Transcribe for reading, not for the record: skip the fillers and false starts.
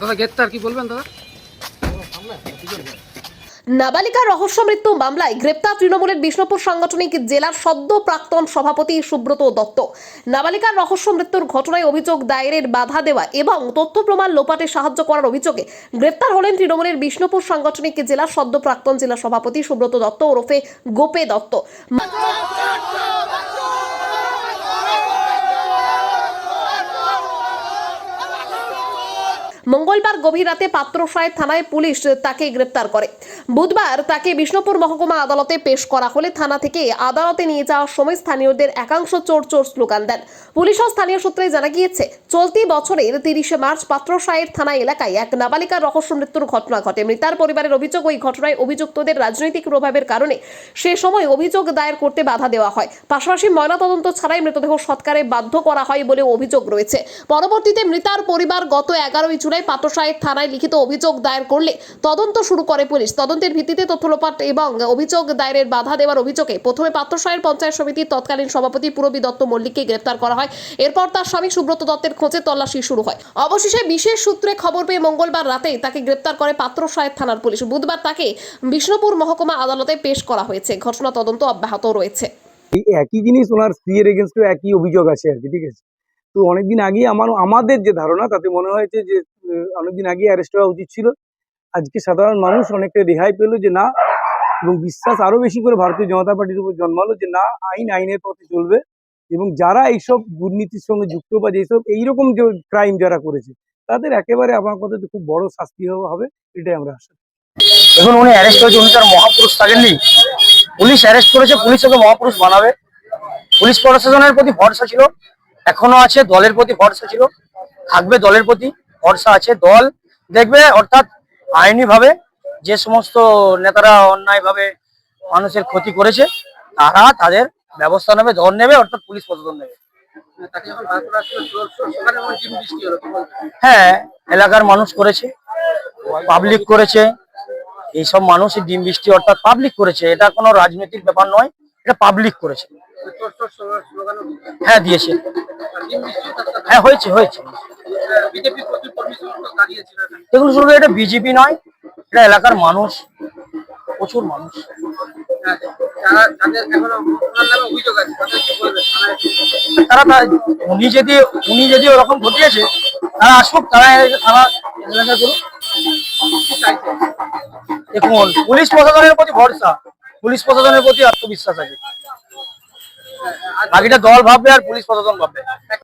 দাদা গ্রেপ্তার কি বলবেন দাদা? নাবালিকা রহস্য মৃত্যু মামলায় গ্রেপ্তার তৃণমূলের বিষ্ণুপুর সাংগঠনিক জেলার সদ্য প্রাক্তন সভাপতি সুব্রত দত্ত। নাবালিকার রহস্য মৃত্যুর ঘটনায় অভিযোগ দায়েরের বাধা দেওয়া এবং তথ্য প্রমাণ লোপাটে সাহায্য করার অভিযোগে গ্রেপ্তার হলেন তৃণমূলের বিষ্ণুপুর সাংগঠনিক জেলার সদ্য প্রাক্তন জেলা সভাপতি সুব্রত দত্ত ওরফে গোপে দত্ত। মঙ্গলবার গভীর রাতে পাত্রসাহেব থানায় পুলিশ তাকে গ্রেপ্তার করে। বুধবার তাকে বিষ্ণুপুর মহকুমা আদালতে পেশ করা হলে থানা থেকে আদালতে নিয়ে যাওয়ার সময় স্থানীয়দের একাংশ চোর চোর স্লোগান দেন। পুলিশ ও স্থানীয় সূত্রে জানা গিয়েছে, চলতি বছরের 30শে মার্চ পাত্রসাহেব থানা এলাকায় এক নাবালিকার রহস্য মৃত্যুর ঘটনা ঘটে। মৃতার পরিবারের অভিযোগ, ওই ঘটনায় অভিযুক্তদের রাজনৈতিক প্রভাবের কারণে সে সময় অভিযোগ দায়ের করতে বাধা দেওয়া হয়। পাশাপাশি ময়নাতদন্ত ছাড়াই মৃতদেহ সৎকারে বাধ্য করা হয় বলে অভিযোগ রয়েছে। পরবর্তীতে মৃতার পরিবার গত 11ই জুলাই পাত্রসাহেব থানায় লিখিত অভিযোগ দায়ের করলে তদন্ত শুরু করে পুলিশ। তদন্তের ভিত্তিতে তথ্য লোপাট এবং অভিযোগ দায়েরের বাধা দেওয়ার অভিযোগে প্রথমে পাত্রসাহেব পঞ্চায়েত সমিতির তৎকালীন সভাপতি পূরবী দত্ত মল্লিককে গ্রেপ্তার করা হয়। এরপর তার স্বামী সুব্রত দত্তের খোঁজে তল্লাশি শুরু হয়। অবশেষে বিশেষ সূত্রে খবর পেয়ে মঙ্গলবার রাতে তাকে গ্রেপ্তার করে পাত্রসাহেব থানার পুলিশ। বুধবার তাকে বিষ্ণুপুর মহকুমা আদালতে পেশ করা হয়েছে। ঘটনা তদন্ত অব্যাহত রয়েছে। এই একই জিনিস ওনার স্ত্রীর এগেনস্টে একই অভিযোগ আছে আর কি, ঠিক আছে। তো অনেকদিন আগে আমাদের যে ধারণা তাতে মনে হয়েছে যে অনেকদিন আগে অ্যারেস্ট হওয়া উচিত ছিল। আজকে সাধারণ মানুষ অনেকটা রেহাই পেল যে না, এবং বিশ্বাস আরো বেশি করে ভারতীয় জনতা পার্টির উপর জন্মালো যে না, আইন আইনের পথে চলবে এবং যারা এইসব দুর্নীতির সঙ্গে যুক্ত বা যেসব এইরকম যে ক্রাইম যারা করেছে তাদের একেবারে আমার কথা খুব বড় শাস্তি হবে, এটাই আমরা আশা। এখন উনি অ্যারেস্ট হয়েছে, উনি তার মহাপুরুষ থাকেননি। পুলিশ অ্যারেস্ট করেছে, পুলিশ ওকে মহাপুরুষ বানাবে। পুলিশ প্রশাসনের প্রতি ভরসা ছিল, এখনো আছে। দলের প্রতি ভরসা ছিল, থাকবে। দলের প্রতি ভরসা আছে। দল দেখবে, অর্থাৎ আইনি ভাবে যে সমস্ত নেতারা অন্যায় ভাবে মানুষের ক্ষতি করেছে তারা তাদের ব্যবস্থা নেবে, দল নেবে, অর্থাৎ পুলিশ প্রশাসন নেবে। হ্যাঁ, এলাকার মানুষ করেছে, পাবলিক করেছে। এইসব মানুষই ডিম বৃষ্টি অর্থাৎ পাবলিক করেছে। এটা কোনো রাজনৈতিক ব্যাপার নয়, এটা পাবলিক করেছে। হ্যাঁ, দিয়েছে। হ্যাঁ, হয়েছে হয়েছে। এগুলো শুধু এটা বিজেপি নয়, এটা এলাকার মানুষ, প্রচুর মানুষ। তারা উনি যদি ওরকম ঘটিয়েছে, তারা আসুক, তারা থানা এলাকা করুক। দেখুন, পুলিশ প্রশাসনের প্রতি ভরসা, পুলিশ প্রশাসনের প্রতি আত্মবিশ্বাস আছে। বাকিটা দল ভাববে আর পুলিশ প্রশাসন ভাববে।